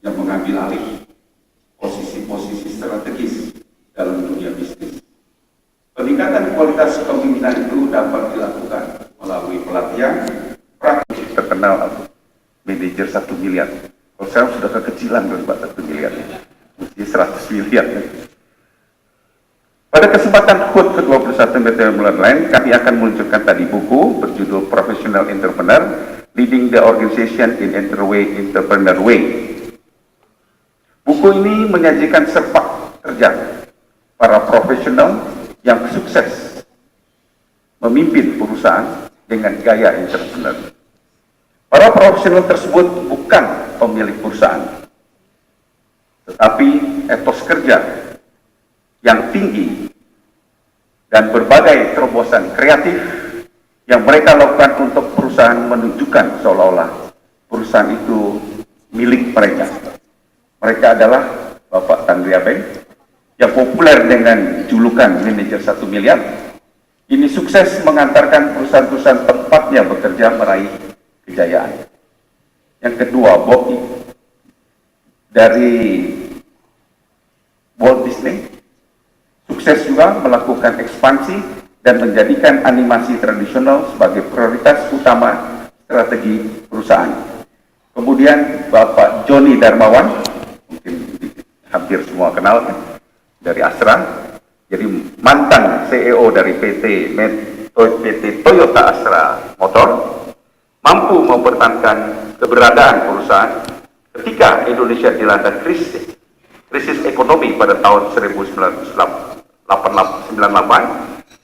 yang mengambil alih posisi-posisi strategis dalam dunia bisnis. Peningkatan kualitas kepemimpinan itu dapat dilakukan melalui pelatihan praktik terkenal atau manajer 1 miliar. Kalau saya sudah kekecilan dari 1 miliar, mesti 100 miliar. Pada kesempatan HUT ke-21 BTW bulan lain, kami akan meluncurkan tadi buku berjudul Professional Entrepreneur, Leading the Organization in Entrepreneur Way. Buku ini menyajikan sepak terjang para profesional yang sukses memimpin perusahaan dengan gaya entrepreneur. Para profesional tersebut bukan pemilik perusahaan, tetapi etos kerja yang tinggi dan berbagai terobosan kreatif yang mereka lakukan untuk perusahaan menunjukkan seolah-olah perusahaan itu milik mereka. Mereka adalah Bapak Tandria Bank yang populer dengan julukan manajer 1 miliar. Ini sukses mengantarkan perusahaan-perusahaan tempatnya bekerja meraih kejayaan. Yang kedua, Bobby dari Walt Disney sukses juga melakukan ekspansi dan menjadikan animasi tradisional sebagai prioritas utama strategi perusahaan. Kemudian Bapak Joni Darmawan, mungkin hampir semua kenal kan, dari Astra, jadi mantan CEO dari PT Toyota Astra Motor, mampu mempertahankan keberadaan perusahaan ketika Indonesia dilanda krisis ekonomi pada tahun 1998,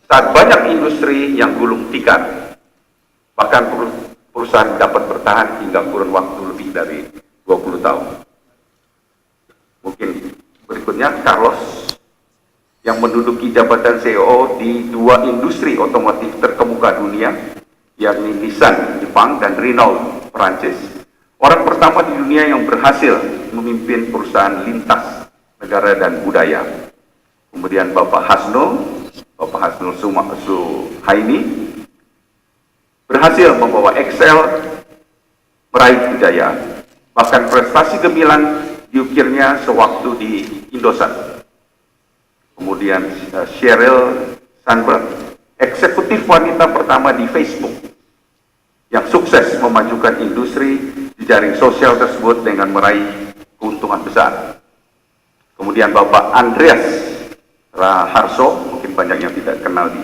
saat banyak industri yang gulung tikar. Bahkan perusahaan dapat bertahan hingga kurun waktu lebih dari 20 tahun. Mungkin berikutnya Carlos yang menduduki jabatan CEO di 2 industri otomotif terkemuka dunia, yakni Nissan Jepang dan Renault Prancis. Orang pertama di dunia yang berhasil memimpin perusahaan lintas negara dan budaya. Kemudian Bapak Hasnul Suhaimi berhasil membawa Excel meraih kejayaan. Bahkan prestasi gemilang diukirnya sewaktu di Indosat. Kemudian Sheryl Sandberg, eksekutif wanita pertama di Facebook, yang sukses memajukan industri di jaring sosial tersebut dengan meraih keuntungan besar. Kemudian Bapak Andreas Raharso, mungkin banyak yang tidak kenal di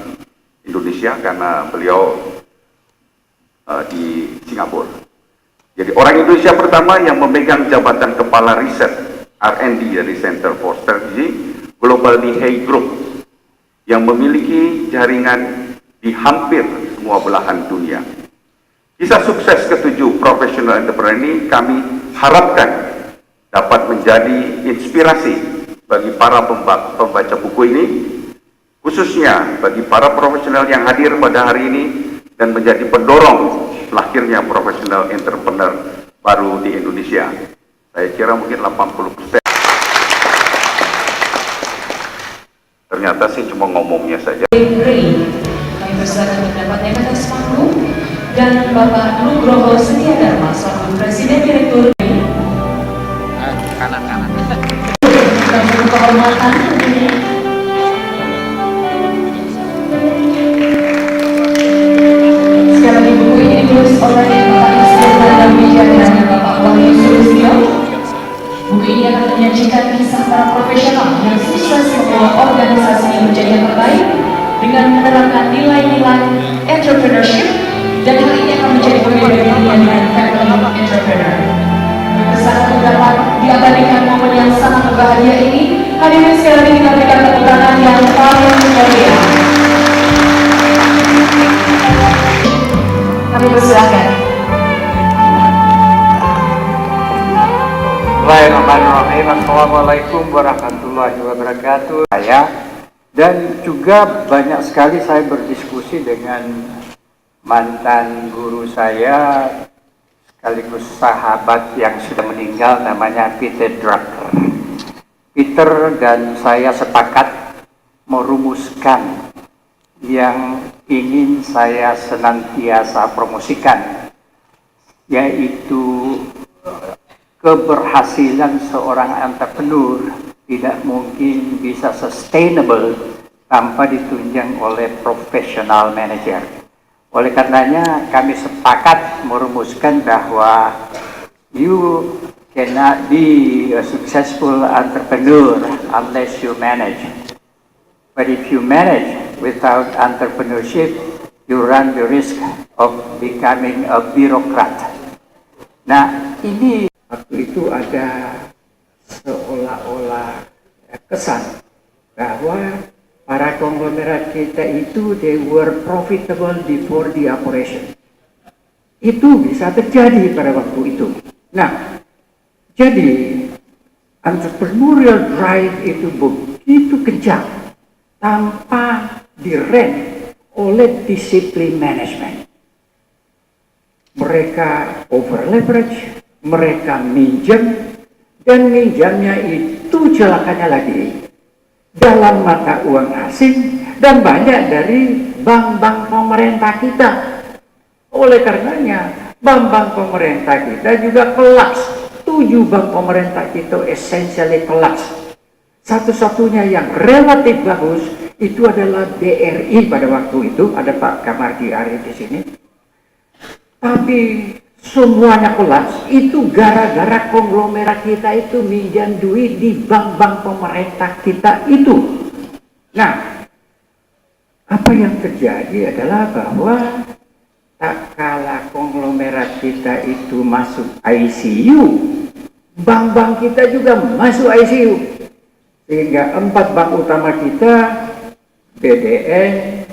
Indonesia karena beliau di Singapura. Jadi orang Indonesia pertama yang memegang jabatan kepala riset R&D dari Center for Strategy Global di Hay Group, yang memiliki jaringan di hampir semua belahan dunia. Kisah sukses ke-7 professional entrepreneur ini kami harapkan dapat menjadi inspirasi bagi para pembaca buku ini, khususnya bagi para profesional yang hadir pada hari ini, dan menjadi pendorong lahirnya profesional entrepreneur baru di Indonesia. Saya kira mungkin 80%. Ternyata sih cuma ngomongnya saja. Kami persilakan mendapatkan atas panggung, dan Bapak Nugroho Setia Dharma selaku Presiden Direktur kanan-kanan kehormatan tentunya. Sekarang di buku ini ditulis oleh Bapak Insinyur dan Bijak dan Bapak Wahyu Sulistyo. Buku ini akan menyajikan kisah para profesional yang sukses membawa organisasi menjadi yang terbaik dengan menerapkan nilai-nilai entrepreneurship, dan hal ini akan menjadi pembeda dirinya dengan family entrepreneur. Kesana dapat diabadikan momen yang sangat berbahagia ini. Hadirin sekalian, kita berikan tepuk tangan yang paling meriah. Kami persilakan. Bismillahirrahmanirrahim. Assalamualaikum warahmatullahi wabarakatuh. Dan juga banyak sekali saya berdiskusi dengan mantan guru saya sekaligus sahabat yang sudah meninggal, namanya Peter Drucker. Peter dan saya sepakat merumuskan yang ingin saya senantiasa promosikan, yaitu keberhasilan seorang entrepreneur tidak mungkin bisa sustainable tanpa ditunjang oleh professional manager. Oleh karenanya kami sepakat merumuskan bahwa you cannot be a successful entrepreneur unless you manage. But if you manage without entrepreneurship, you run the risk of becoming a bureaucrat. Nah, ini waktu itu ada seolah-olah kesan bahwa para konglomerat kita itu they were profitable before the operation. Itu bisa terjadi pada waktu itu. Nah, jadi entrepreneurial drive itu begitu kencang tanpa direm oleh disiplin manajemen. Mereka over leverage, mereka minjem, dan minjamnya itu celakanya lagi dalam mata uang asing dan banyak dari bank-bank pemerintah kita. Oleh karenanya bank-bank pemerintah kita juga kolaps. 7 bank pemerintah kita essentially kolaps. Satu-satunya yang relatif bagus itu adalah BRI pada waktu itu, ada Pak Kamardi Arif di sini. Tapi semuanya kolaps itu gara-gara konglomerat kita itu minjam duit di bank-bank pemerintah kita itu. Nah, apa yang terjadi adalah bahwa tak kala konglomerat kita itu masuk ICU, bank-bank kita juga masuk ICU. Sehingga 4 bank utama kita, BDN,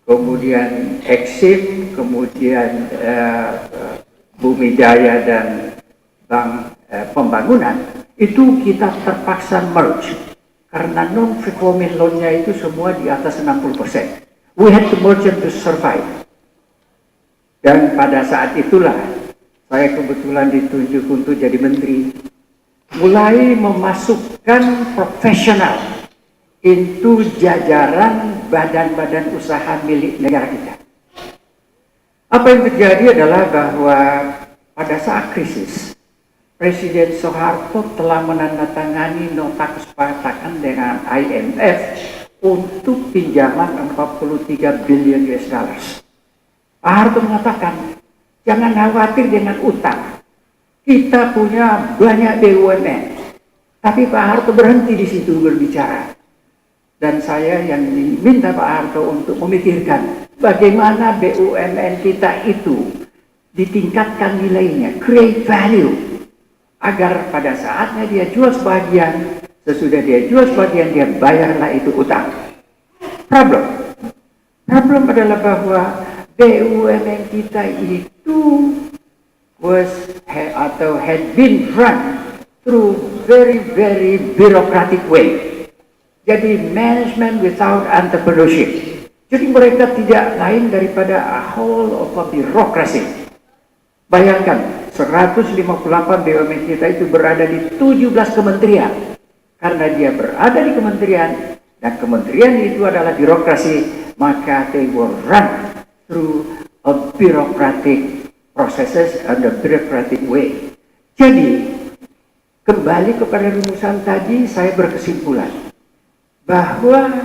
kemudian Exim, kemudian Bumi Jaya dan Bank Pembangunan, itu kita terpaksa merge. Karena non-performing loan-nya itu semua di atas 60%. We had to merge them to survive. Dan pada saat itulah saya kebetulan ditunjuk untuk jadi menteri, mulai memasukkan profesional into jajaran badan-badan usaha milik negara kita. Apa yang terjadi adalah bahwa pada saat krisis, Presiden Soeharto telah menandatangani nota kesepakatan dengan IMF untuk pinjaman 43 billion US dollars. Pak Harto mengatakan, jangan khawatir dengan utang. Kita punya banyak BUMN. Tapi Pak Harto berhenti di situ berbicara. Dan saya yang diminta Pak Harto untuk memikirkan bagaimana BUMN kita itu ditingkatkan nilainya, create value. Agar pada saatnya dia jual sebagian, sesudah dia jual sebagian, dia bayarlah itu utang. Problem adalah bahwa BUMN kita itu had been run through very bureaucratic way. Jadi management without entrepreneurship. Jadi mereka tidak lain daripada a whole of a bureaucracy. Bayangkan, 158 BUMN kita itu berada di 17 kementerian. Karena dia berada di kementerian, dan kementerian itu adalah birokrasi, maka they were run through a bureaucratic processes and a bureaucratic way. Jadi, kembali kepada rumusan tadi, saya berkesimpulan bahwa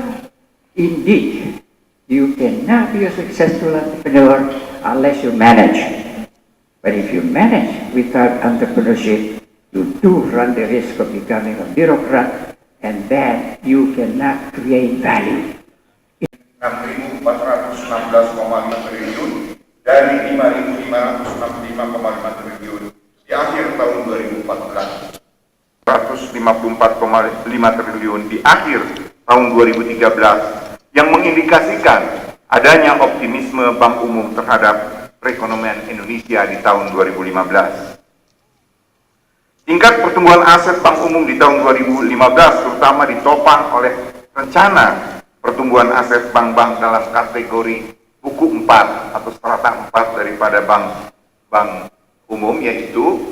indeed you cannot be a successful entrepreneur unless you manage. But if you manage without entrepreneurship, you do run the risk of becoming a bureaucrat, and then you cannot create value. 6.416,5 triliun dari 5.565,5 triliun di akhir tahun 2014. 154,5 triliun di akhir tahun 2013 yang mengindikasikan adanya optimisme Bank Umum terhadap perekonomian Indonesia di tahun 2015. Tingkat pertumbuhan aset Bank Umum di tahun 2015 terutama ditopang oleh rencana pertumbuhan aset bank-bank dalam kategori buku 4 atau strata 4 daripada bank umum, yaitu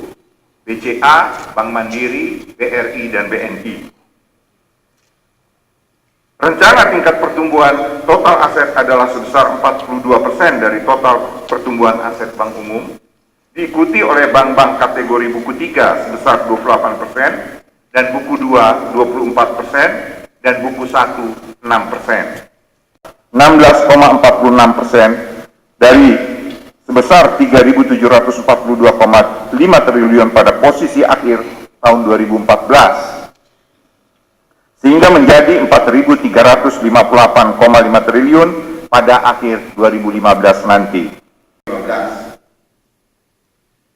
BCA, Bank Mandiri, BRI, dan BNI. Rencana tingkat pertumbuhan total aset adalah sebesar 42% dari total pertumbuhan aset bank umum, diikuti oleh bank-bank kategori buku 3 sebesar 28%, dan buku 2 24%, dan buku 1 6%. 16,46% dari sebesar 3.742,5 triliun pada posisi akhir tahun 2014, sehingga menjadi 4.358,5 triliun pada akhir 2015 nanti.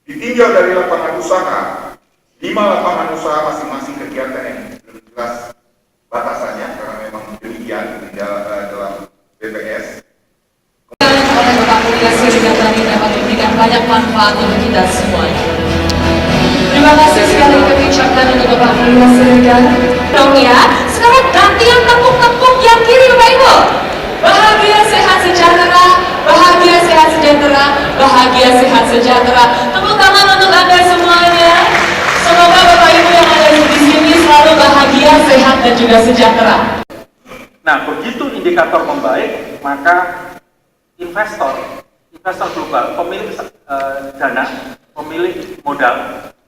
Ditinjau dari lapangan usaha, 5 lapangan usaha masing-masing kegiatan yang belum jelas batasannya karena memang demikian di dalam BPS. Oleh Bapak Kuliah Sirga tadi dapat memberikan banyak manfaat untuk kita semuanya. Terima kasih sekali kami ucapkan untuk Bapak Kuliah Sirga. Dong ya, sekarang gantian tepuk-tepuk yang kiri Bapak Ibu. Bahagia sehat sejahtera, bahagia sehat sejahtera, bahagia sehat sejahtera. Tepuk tangan untuk Anda semuanya. Semoga Bapak Ibu yang ada di sini selalu bahagia, sehat dan juga sejahtera. Nah, begitu indikator membaik, maka investor global, pemilik dana, pemilik modal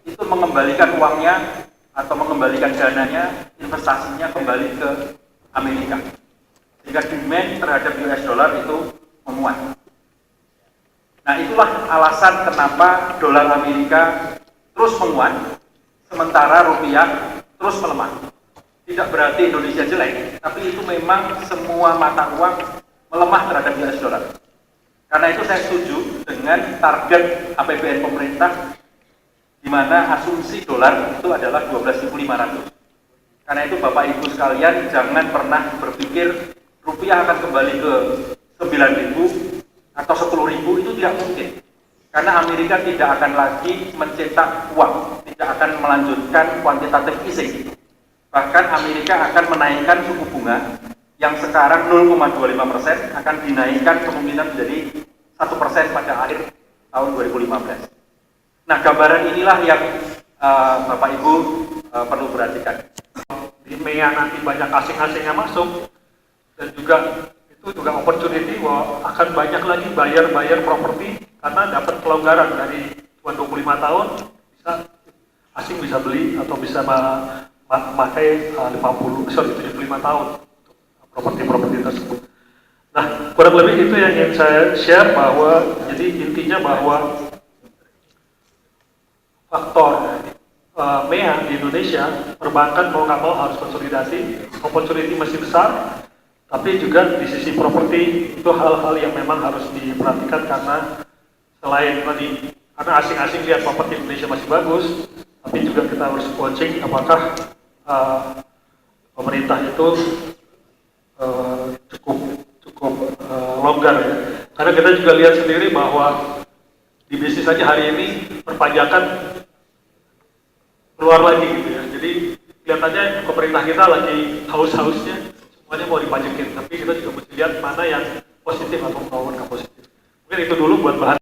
itu mengembalikan uangnya atau mengembalikan dananya, investasinya kembali ke Amerika. Sehingga demand terhadap US dollar itu menguat. Nah, itulah alasan kenapa dolar Amerika terus menguat, sementara rupiah terus melemah. Tidak berarti Indonesia jelek, tapi itu memang semua mata uang melemah terhadap US dollar. Karena itu saya setuju dengan target APBN pemerintah di mana asumsi dolar itu adalah 12.500. Karena itu Bapak Ibu sekalian jangan pernah berpikir rupiah akan kembali ke 9.000 atau 10.000, itu tidak mungkin. Karena Amerika tidak akan lagi mencetak uang, tidak akan melanjutkan quantitative easing. Bahkan Amerika akan menaikkan suku bunga yang sekarang 0,25% akan dinaikkan kemungkinan menjadi 1% pada akhir tahun 2015. Nah, gambaran inilah yang Bapak Ibu perlu perhatikan. Di MEA nanti banyak asing-asingnya masuk, dan juga itu juga opportunity bahwa akan banyak lagi buyer properti karena dapat kelonggaran dari 25 tahun bisa asing bisa beli atau bisa memakai 75 tahun untuk properti tersebut. Nah, kurang lebih itu yang ingin saya share, bahwa jadi intinya bahwa faktor MEA di Indonesia, perbankan mau nggak mau harus konsolidasi, opportunity masih besar, tapi juga di sisi properti itu hal-hal yang memang harus diperhatikan, karena selain tadi, karena asing-asing lihat properti Indonesia masih bagus, tapi juga kita harus watching apakah pemerintah itu cukup longgar ya. Karena kita juga lihat sendiri bahwa di bisnis saja hari ini perpajakan keluar lagi gitu ya. Jadi kelihatannya pemerintah kita lagi haus-hausnya semuanya mau dipajakin, tapi kita juga mesti lihat mana yang positif atau nggak positif. Mungkin itu dulu buat bahan.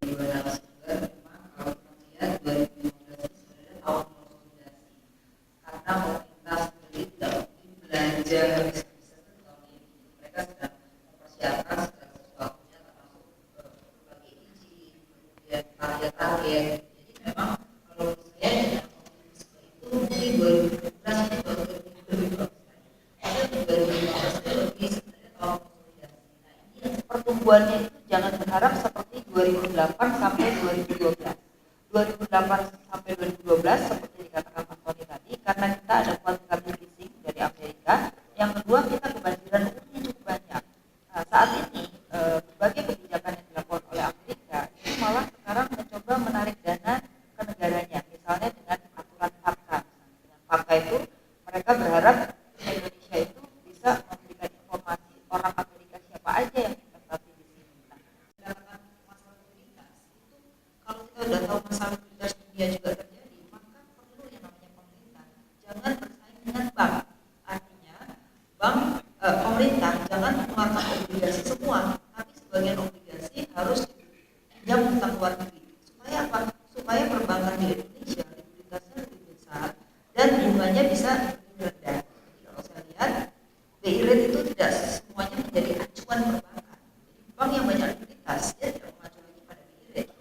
Pertumbuhannya itu jangan berharap seperti 2008 sampai 2012. 2008 sampai 2012 seperti dikatakan Pak Tony tadi, karena kita ada quantitative easing dari Amerika. Yang kedua, kita kebanjiran uangnya cukup banyak. Nah, saat ini berbagai kebijakan yang dilakukan oleh Amerika itu malah sekarang mencoba menarik dana ke negaranya, misalnya dengan aturan FATCA. Dengan FATCA itu mereka berharap Indonesia itu bisa memberikan informasi orang Amerika siapa aja yang investasi di sini. Nah, sedangkan masalah likuiditas itu, kalau kita sudah tahu masalah likuiditas dunia juga terjadi, maka perlu yang namanya pemerintah jangan bersaing dengan bank. Artinya bank pemerintah jangan mengeluarkan obligasi semua, tapi sebagian obligasi harus dipinjam utang luar negeri. Supaya apa? Supaya perbankan di Indonesia likuiditasnya lebih besar dan bunganya bisa lebih rendah. Jadi kalau saya lihat BI rate itu tidak semuanya menjadi acuan perbankan. Jadi bank yang banyak likuiditas dia tidak mengacu lagi pada BI rate.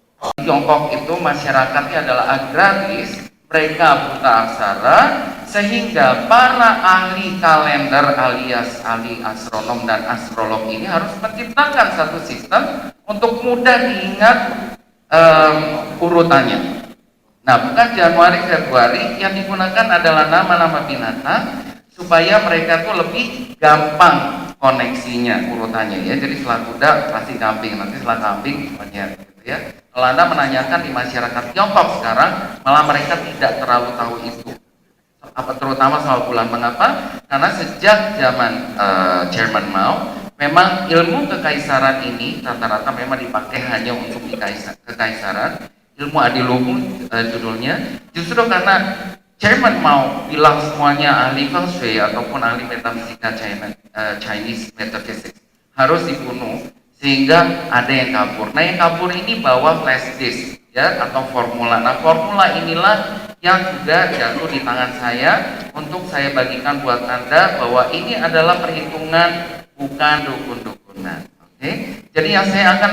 Tiongkok itu masyarakatnya adalah agraris, mereka buta aksara, sehingga para ahli kalender alias ahli astronom dan astrolog ini harus menciptakan satu sistem untuk mudah diingat urutannya. Nah, bukan Januari, Februari, yang digunakan adalah nama-nama binatang supaya mereka tuh lebih gampang koneksinya, urutannya ya. Jadi setelah kuda pasti kambing, nanti setelah kambing monyet gitu ya. Kalau Anda menanyakan di masyarakat Tiongkok sekarang, malah mereka tidak terlalu tahu itu. Terutama soal bulan. Mengapa? Karena sejak zaman Chairman Mao, memang ilmu kekaisaran ini rata-rata memang dipakai hanya untuk kekaisaran. Ilmu adiluhung judulnya, justru karena Chairman Mao bilang semuanya ahli feng shui ataupun ahli metafisika Chinese metaphysics harus dibunuh, sehingga ada yang kabur. Nah, yang kabur ini bawa flash disk ya, atau formula. Nah, formula inilah yang juga jatuh di tangan saya untuk saya bagikan buat Anda, bahwa ini adalah perhitungan, bukan dukun-dukunan. Oke, jadi yang saya akan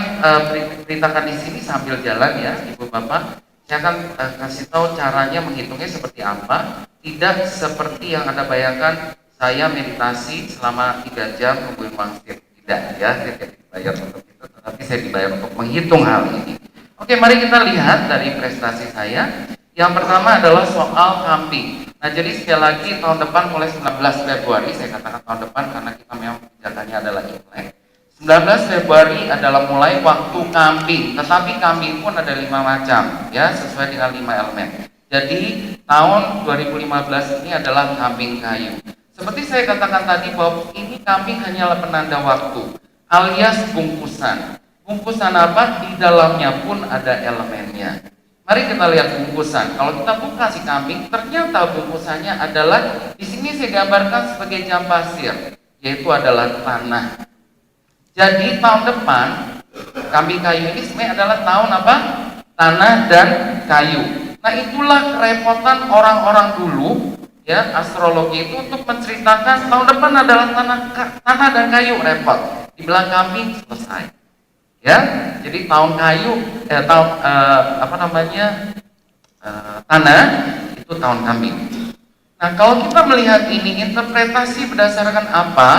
beritakan di sini sambil jalan ya, Ibu Bapak, saya akan kasih tahu caranya menghitungnya seperti apa. Tidak seperti yang Anda bayangkan, saya meditasi selama 3 jam nungguin wangsit. Tidak ya, saya tidak dibayar untuk itu, tetapi saya dibayar untuk menghitung hal ini. Oke, mari kita lihat dari prestasi saya. Yang pertama adalah soal kambing. Nah, jadi sekali lagi tahun depan mulai 19 Februari, saya katakan tahun depan karena kita memang kebijakannya adalah Imlek. 19 Februari adalah mulai waktu kambing, tetapi kambing pun ada 5 macam ya, sesuai dengan 5 elemen. Jadi tahun 2015 ini adalah kambing kayu. Seperti saya katakan tadi bahwa ini kambing hanyalah penanda waktu alias bungkusan. Bungkusan apa? Di dalamnya pun ada elemennya. Mari kita lihat bungkusan. Kalau kita buka si kambing, ternyata bungkusannya adalah di sini saya gambarkan sebagai jam pasir, yaitu adalah tanah. Jadi tahun depan kambing kayu ini sebenarnya adalah tahun apa? Tanah dan kayu. Nah, itulah kerepotan orang-orang dulu ya, astrologi itu untuk menceritakan tahun depan adalah tanah dan kayu, repot. Dibilang kambing selesai. Ya, jadi tahun kayu tanah itu tahun kambing. Nah, kalau kita melihat ini interpretasi berdasarkan apa?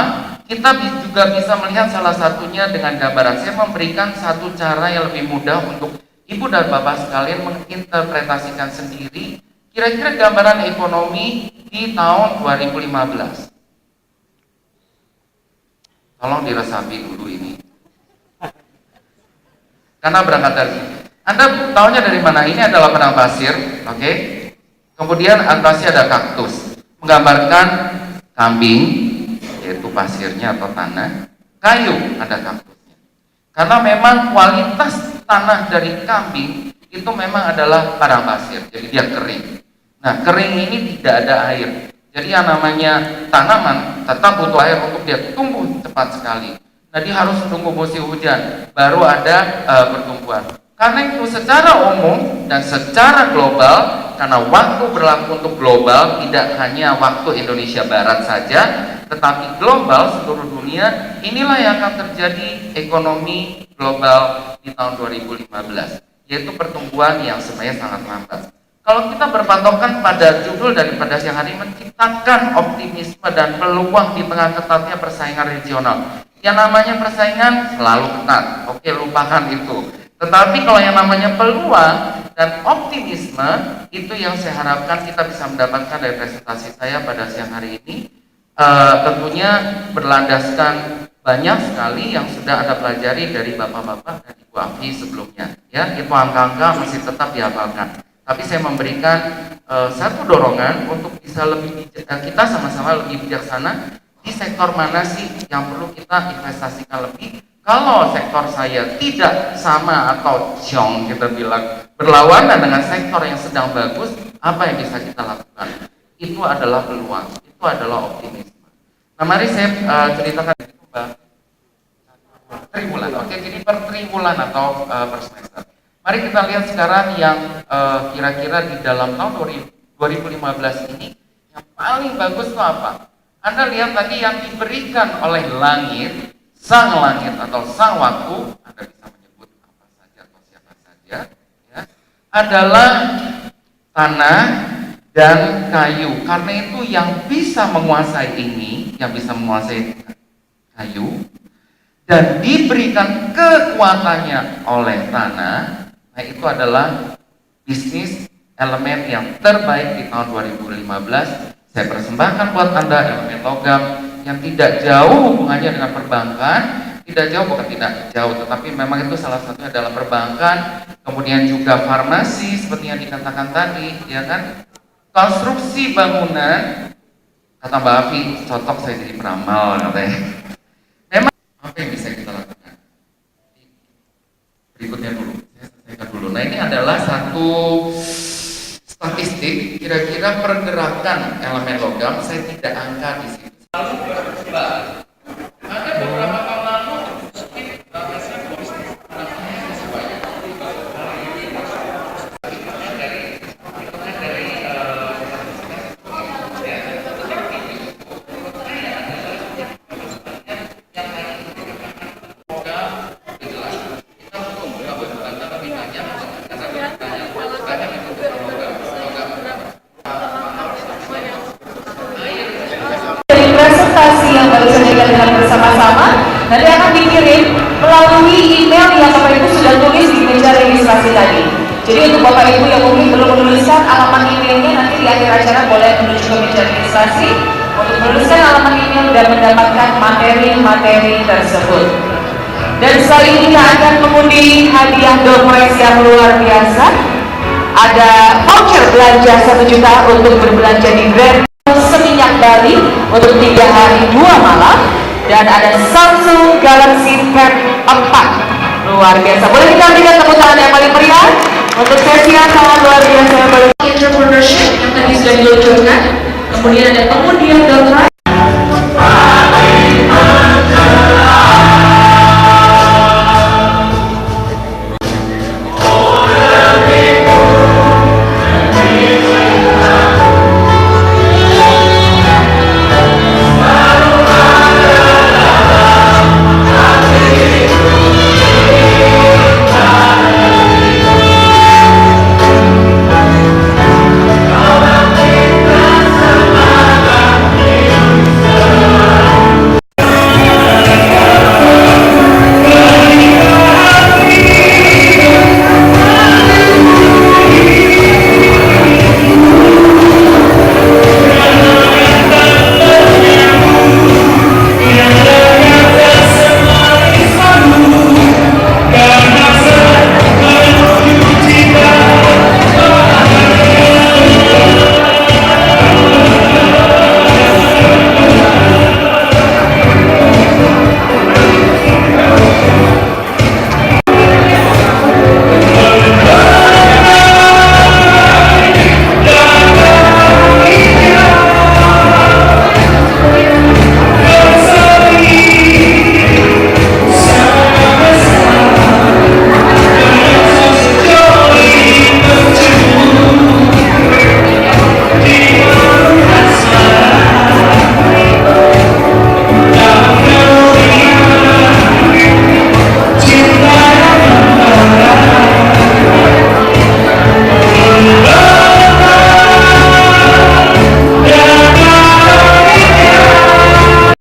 Kita juga bisa melihat salah satunya dengan gambaran. Saya memberikan satu cara yang lebih mudah untuk Ibu dan Bapak sekalian menginterpretasikan sendiri kira-kira gambaran ekonomi di tahun 2015. Tolong diresapi dulu ini. Karena berangkat dari Anda tahunya dari mana? Ini adalah padang pasir, oke? Kemudian atasnya ada kaktus, menggambarkan kambing, yaitu pasirnya atau tanah, kayu ada kaktusnya. Karena memang kualitas tanah dari kambing itu memang adalah padang pasir, jadi dia kering. Nah, kering ini tidak ada air. Jadi yang namanya tanaman tetap butuh air untuk dia tumbuh cepat sekali. Nah, dia harus tunggu musim hujan baru ada pertumbuhan. Karena itu secara umum dan secara global, karena waktu berlaku untuk global, tidak hanya waktu Indonesia Barat saja, tetapi global seluruh dunia, inilah yang akan terjadi ekonomi global di tahun 2015, yaitu pertumbuhan yang sebenarnya sangat lambat. Kalau kita berpatokan pada judul daripada siang hari, menciptakan optimisme dan peluang di tengah ketatnya persaingan regional. Yang namanya persaingan selalu ketat, oke, lupakan itu. Tetapi kalau yang namanya peluang dan optimisme, itu yang saya harapkan kita bisa mendapatkan dari presentasi saya pada siang hari ini. Tentunya berlandaskan banyak sekali yang sudah Anda pelajari dari Bapak-Bapak dan Ibu Afi sebelumnya. Ya, itu angka-angka masih tetap dihafalkan. Tapi saya memberikan satu dorongan untuk bisa kita sama-sama lebih bijaksana di sektor mana sih yang perlu kita investasikan lebih. Kalau sektor saya tidak sama atau ciong kita bilang berlawanan dengan sektor yang sedang bagus, apa yang bisa kita lakukan? Itu adalah peluang, itu adalah optimisme. Nah, mari saya ceritakan itu triwulan. Oke, jadi per triwulan atau per semester. Mari kita lihat sekarang yang kira-kira di dalam tahun 2015 ini yang paling bagus itu apa? Anda lihat tadi yang diberikan oleh langit, sang langit atau sang waktu, Anda bisa menyebut apa saja atau siapa saja, ya. adalah tanah dan kayu. Karena itu yang bisa menguasai ini, yang bisa menguasai kayu dan diberikan kekuatannya oleh tanah, nah itu adalah bisnis elemen yang terbaik di tahun 2015. Saya persembahkan buat Anda elemen logam yang tidak jauh hubungannya dengan perbankan, tidak jauh, bukan tidak jauh, tetapi memang itu salah satunya adalah perbankan, kemudian juga farmasi seperti yang dikatakan tadi, ya kan? Konstruksi bangunan, kata Mbak Afi, cocok saya jadi peramal katanya. Memang apa yang bisa kita lakukan? Berikutnya dulu, saya selesaikan dulu. Nah ini adalah satu statistik kira-kira pergerakan elemen logam. Saya tidak angka di sini. Ada beberapa tahun lalu presentasi yang baru saja kita dengar bersama-sama nanti akan dikirim melalui email yang Bapak Ibu sudah tulis di meja registrasi tadi. Jadi untuk Bapak Ibu yang mungkin belum menuliskan alamat emailnya, nanti di akhir acara boleh menuju ke meja registrasi untuk menuliskan alamat email dan mendapatkan materi-materi tersebut. Dan setelah ini kita akan mengundi hadiah door prize yang luar biasa. Ada voucher belanja 1 juta untuk berbelanja di Grand Seminyak Bali untuk 3 hari 2 malam, dan ada Samsung Galaxy Tab 4 luar biasa. Boleh kita berikan tepuk tangan yang paling meriah untuk sesi yang sangat luar biasa yang baru entrepreneurship yang tadi sudah diluncurkan. Kemudian ada pengundian door prize.